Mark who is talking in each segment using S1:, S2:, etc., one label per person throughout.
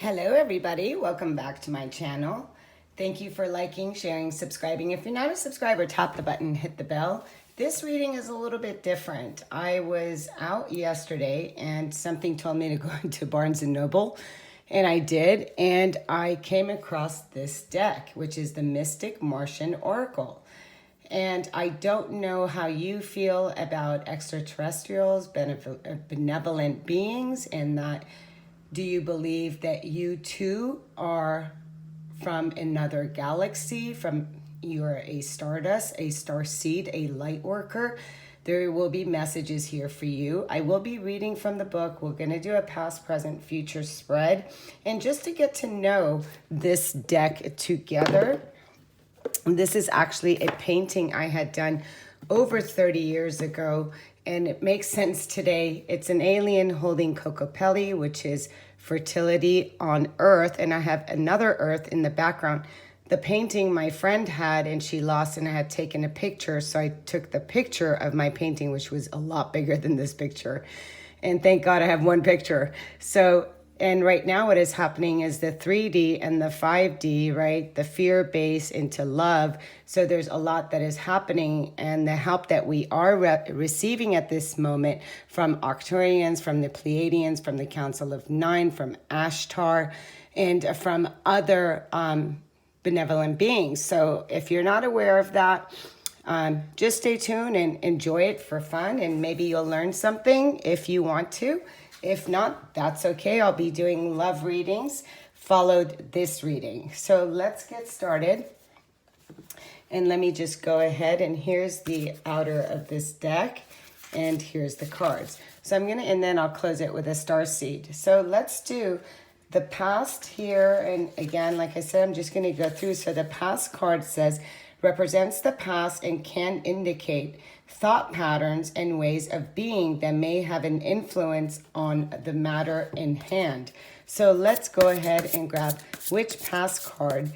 S1: Hello everybody, welcome back to my channel. Thank you for liking, sharing, subscribing. If you're not a subscriber, tap the button, hit the bell. This reading is a little bit different. I was out yesterday and something told me to go into Barnes & Noble, and I did, and I came across this deck, which is the Mystic Martian Oracle. And I don't know how you feel about extraterrestrials, benevolent beings, and that do you believe that you too are from another galaxy, you're a stardust, a star seed, a light worker? There will be messages here for you. I will be reading from the book. We're going to do a past, present, future spread. And just to get to know this deck together, this is actually a painting I had done over 30 years ago, and it makes sense today. It's an alien holding Kokopelli, which is fertility on Earth, and I have another Earth in the background. The painting my friend had, and she lost, and I had taken a picture, so I took the picture of my painting, which was a lot bigger than this picture. And thank God I have one picture. And right now what is happening is the 3D and the 5D, right? The fear base into love. So there's a lot that is happening, and the help that we are receiving at this moment from Arcturians, from the Pleiadians, from the Council of Nine, from Ashtar, and from other benevolent beings. So if you're not aware of that, just stay tuned and enjoy it for fun, and maybe you'll learn something if you want to. If not, that's okay. I'll be doing love readings followed this reading. So let's get started. And let me just go ahead, and here's the outer of this deck, and here's the cards. So and then I'll close it with a star seed. So let's do the past here. And again, like I said, I'm just going to go through. So the past card says, represents the past and can indicate thought patterns and ways of being that may have an influence on the matter in hand. So let's go ahead and grab which past card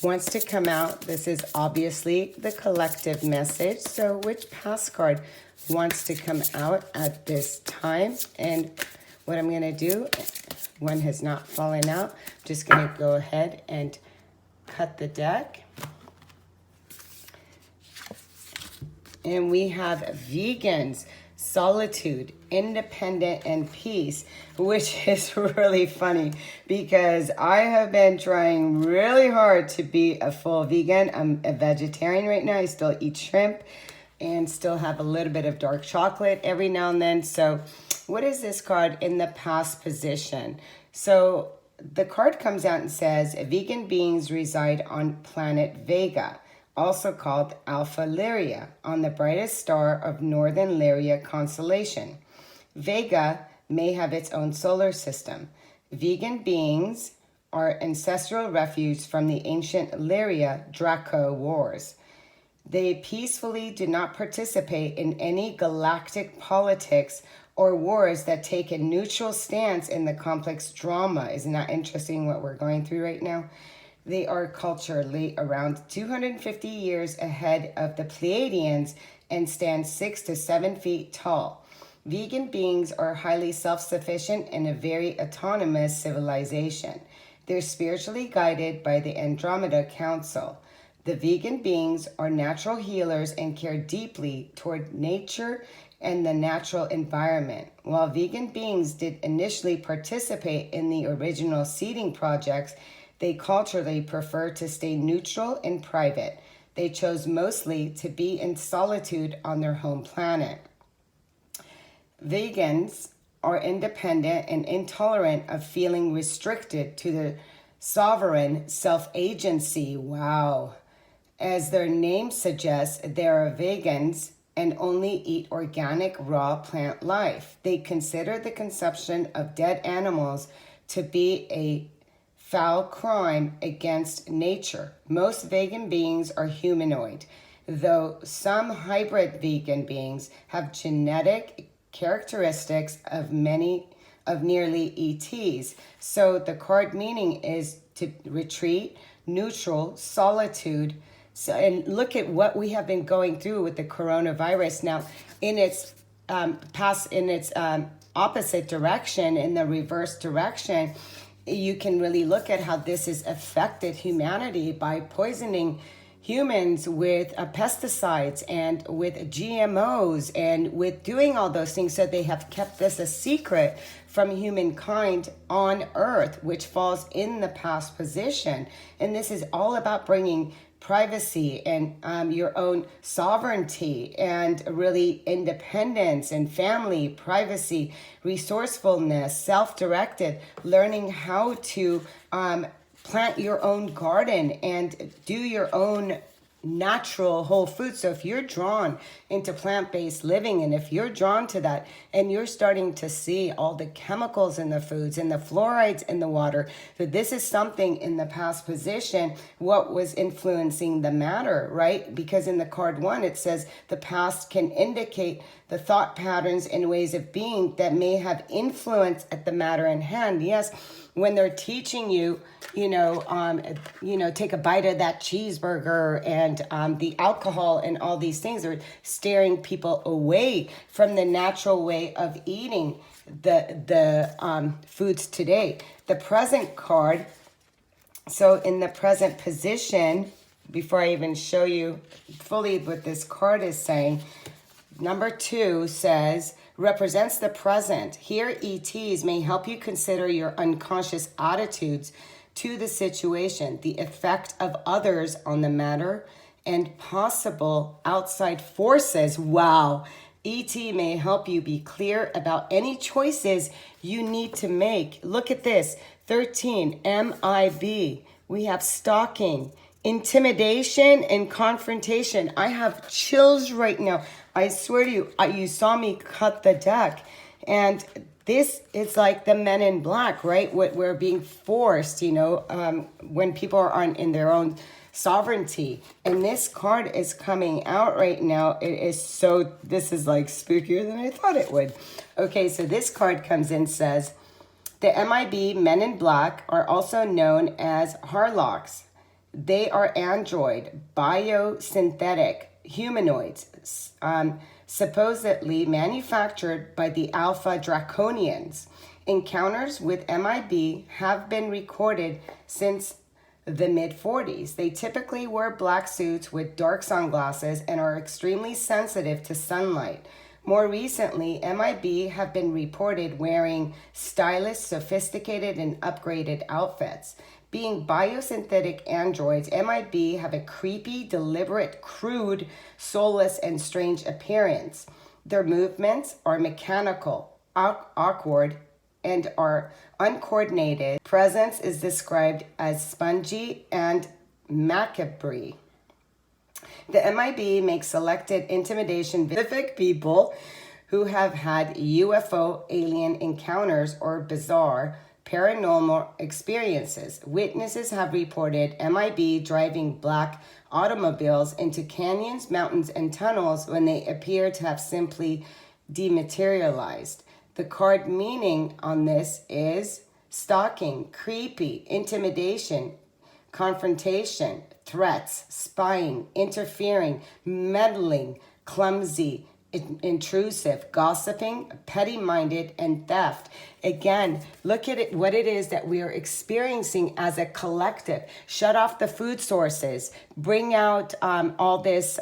S1: wants to come out. This is obviously the collective message. So which past card wants to come out at this time? And what I'm going to do, one has not fallen out. I'm just going to go ahead and cut the deck. And we have vegans, solitude, independent, and peace, which is really funny because I have been trying really hard to be a full vegan. I'm a vegetarian right now. I still eat shrimp and still have a little bit of dark chocolate every now and then. So what is this card in the past position? So the card comes out and says, vegan beings reside on planet Vega, also called Alpha Lyria, on the brightest star of Northern Lyria constellation. Vega may have its own solar system. Vegan beings are ancestral refuge from the ancient Lyria Draco wars. They peacefully do not participate in any galactic politics or wars that take a neutral stance in the complex drama. Isn't that interesting what we're going through right now? They are culturally around 250 years ahead of the Pleiadians and stand 6 to 7 feet tall. Vegan beings are highly self-sufficient and a very autonomous civilization. They're spiritually guided by the Andromeda Council. The vegan beings are natural healers and care deeply toward nature and the natural environment. While vegan beings did initially participate in the original seeding projects, they culturally prefer to stay neutral and private. They chose mostly to be in solitude on their home planet. Vegans are independent and intolerant of feeling restricted to the sovereign self-agency. Wow. As their name suggests, they are vegans and only eat organic, raw plant life. They consider the consumption of dead animals to be a foul crime against nature. Most vegan beings are humanoid, though some hybrid vegan beings have genetic characteristics of nearly ETs. So the card meaning is to retreat, neutral, solitude. So, and look at what we have been going through with the coronavirus now in its opposite direction, in the reverse direction. you can really look at how this has affected humanity by poisoning humans with pesticides and with GMOs and with doing all those things. So they have kept this a secret from humankind on Earth, which falls in the past position. And this is all about bringing privacy and your own sovereignty and really independence and family, privacy, resourcefulness, self-directed, learning how to plant your own garden and do your own natural whole food. So if you're drawn into plant-based living, and if you're drawn to that, and you're starting to see all the chemicals in the foods and the fluorides in the water, so this is something in the past position, what was influencing the matter, right? Because in the card 1, it says the past can indicate the thought patterns and ways of being that may have influence at the matter in hand. Yes, when they're teaching you, take a bite of that cheeseburger and the alcohol and all these things are steering people away from the natural way of eating the foods today. The present card, so in the present position, before I even show you fully what this card is saying, number 2 says, represents the present. Here, ETs may help you consider your unconscious attitudes to the situation, the effect of others on the matter, and possible outside forces. Wow. ET may help you be clear about any choices you need to make. Look at this. 13, MIB. We have stalking, intimidation, and confrontation. I have chills right now. I swear to you, you saw me cut the deck. And this is like the Men in Black, right? What we're being forced, when people aren't in their own sovereignty. And this card is coming out right now. This is like spookier than I thought it would. Okay, so this card comes in, says, the MIB, Men in Black, are also known as Harlocks. They are android, biosynthetic humanoids, supposedly manufactured by the Alpha Draconians. Encounters with MIB have been recorded since the mid-40s. They typically wear black suits with dark sunglasses and are extremely sensitive to sunlight. More recently, MIB have been reported wearing stylish, sophisticated, and upgraded outfits. Being biosynthetic androids, MIB have a creepy, deliberate, crude, soulless, and strange appearance. Their movements are mechanical, awkward, and are uncoordinated. Presence is described as spongy and macabre. The MIB makes selected intimidation specific people who have had UFO alien encounters or bizarre paranormal experiences. Witnesses have reported MIB driving black automobiles into canyons, mountains, and tunnels when they appear to have simply dematerialized. The card meaning on this is stalking, creepy, intimidation, confrontation, threats, spying, interfering, meddling, clumsy, intrusive, gossiping, petty-minded, and theft. Again, look at it, what it is that we are experiencing as a collective. Shut off the food sources, bring out all this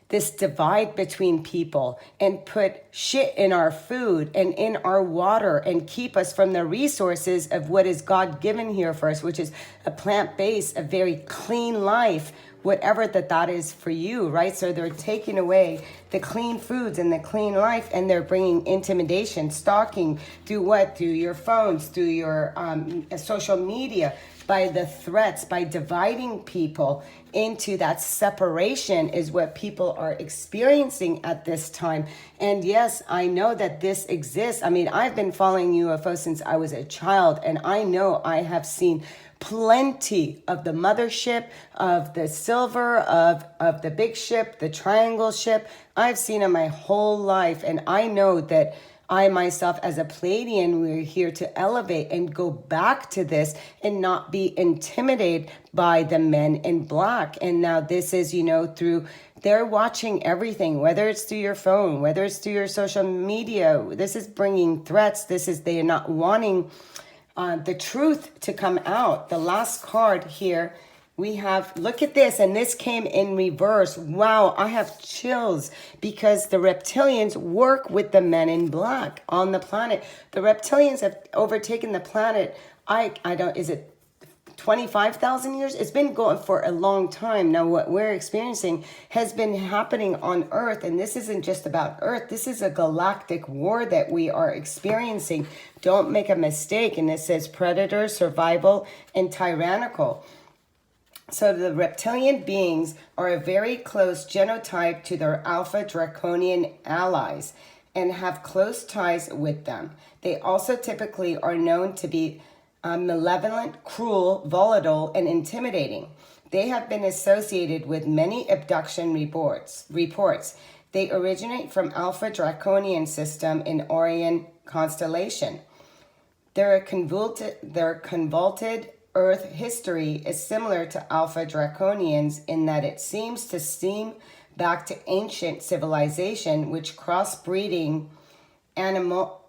S1: this divide between people, and put shit in our food and in our water and keep us from the resources of what is God given here for us, which is a plant-based, a very clean life, whatever that is for you, right? So they're taking away the clean foods and the clean life, and they're bringing intimidation, stalking, through what? Through your phones, through your social media, by the threats, by dividing people into that separation is what people are experiencing at this time. And yes, I know that this exists. I mean, I've been following UFO since I was a child, and I know I have seen plenty of the mothership, of the silver, of the big ship, the triangle ship. I've seen it my whole life, and I know that I myself as a Pleiadian, we're here to elevate and go back to this and not be intimidated by the Men in Black. And now this is, through, they're watching everything, whether it's through your phone, whether it's through your social media. This is bringing threats. They are not wanting the truth to come out. The last card here, we have, look at this, and this came in reverse. Wow, I have chills because the reptilians work with the men in black on the planet. The reptilians have overtaken the planet. I don't, is it 25,000 years? It's been going for a long time. Now, what we're experiencing has been happening on Earth, and this isn't just about Earth. This is a galactic war that we are experiencing. Don't make a mistake. And it says predator, survival, and tyrannical. So the reptilian beings are a very close genotype to their alpha draconian allies and have close ties with them. They also typically are known to be malevolent, cruel, volatile, and intimidating. They have been associated with many abduction reports. They originate from Alpha Draconian system in Orion constellation. Their convoluted Earth history is similar to Alpha Draconians in that it seems to steam back to ancient civilization, which crossbreeding animalize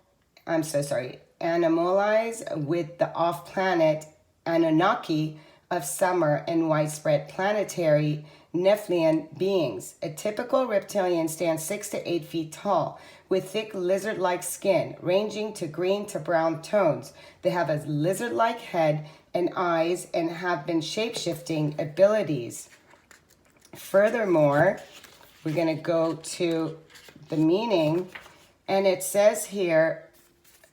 S1: with the off-planet Anunnaki of summer and widespread planetary Nephilim beings. A typical reptilian stands 6 to 8 feet tall, with thick lizard-like skin, ranging to green to brown tones. They have a lizard-like head and eyes and have been shape-shifting abilities. Furthermore, we're going to go to the meaning, and it says here,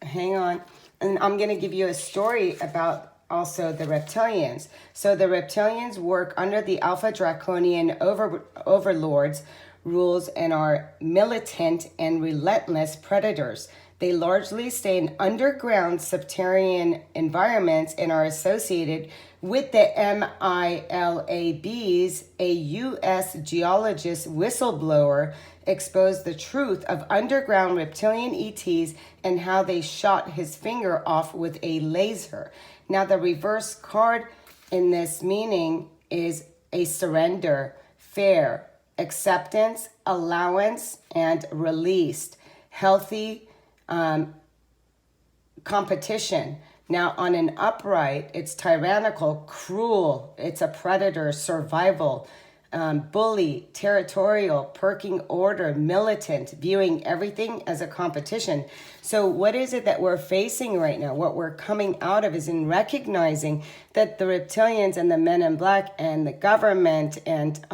S1: hang on, and I'm going to give you a story about also the reptilians. So the reptilians work under the Alpha Draconian overlords rules and are militant and relentless predators. They largely stay in underground subterranean environments and are associated with the MILABs. A U.S. geologist whistleblower exposed the truth of underground reptilian ETs and how they shot his finger off with a laser. Now, the reverse card in this meaning is a surrender, fair, acceptance, allowance, and released, healthy competition. Now, on an upright, it's tyrannical, cruel, it's a predator, survival, bully, territorial, perking order, militant, viewing everything as a competition. So what is it that we're facing right now? What we're coming out of is in recognizing that the reptilians and the men in black and the government and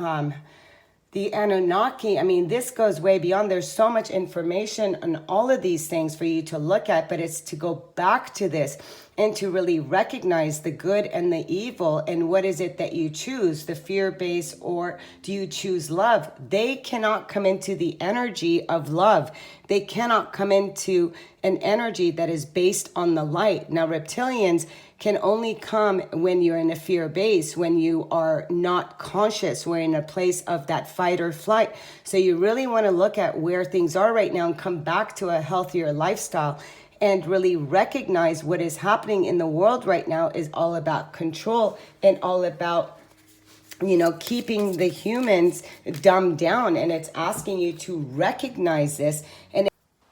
S1: the Anunnaki, I mean, this goes way beyond. There's so much information on all of these things for you to look at, but it's to go back to this and to really recognize the good and the evil and what is it that you choose, the fear-based or do you choose love? They cannot come into the energy of love. They cannot come into an energy that is based on the light. Now, reptilians can only come when you're in a fear base, when you are not conscious, we're in a place of that fight or flight. So you really want to look at where things are right now and come back to a healthier lifestyle and really recognize what is happening in the world right now is all about control and all about, you know, keeping the humans dumbed down. And it's asking you to recognize this. And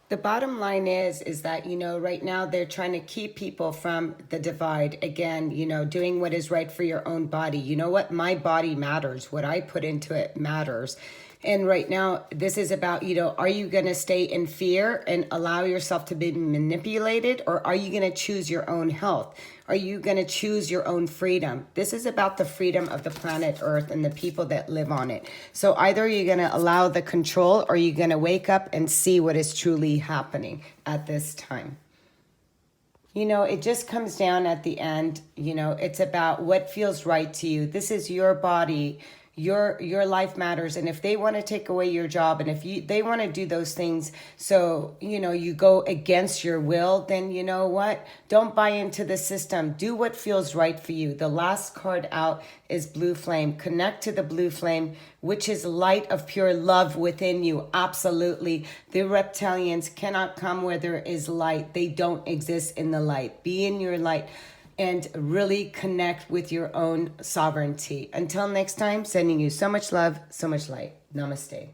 S1: the bottom line is that, you know, right now they're trying to keep people from the divide. Again, you know, doing what is right for your own body. You know what? My body matters. What I put into it matters. And right now, this is about, you know, are you going to stay in fear and allow yourself to be manipulated? Or are you going to choose your own health? Are you going to choose your own freedom? This is about the freedom of the planet Earth and the people that live on it. So either you're going to allow the control or you're going to wake up and see what is truly happening at this time. You know, it just comes down at the end, you know, it's about what feels right to you. This is your body. Your life matters, and if they want to take away your job, and if they want to do those things, so you know you go against your will, then you know what? Don't buy into the system. Do what feels right for you. The last card out is blue flame. Connect to the blue flame, which is light of pure love within you. Absolutely, the reptilians cannot come where there is light. They don't exist in the light. Be in your light. And really connect with your own sovereignty. Until next time, sending you so much love, so much light. Namaste.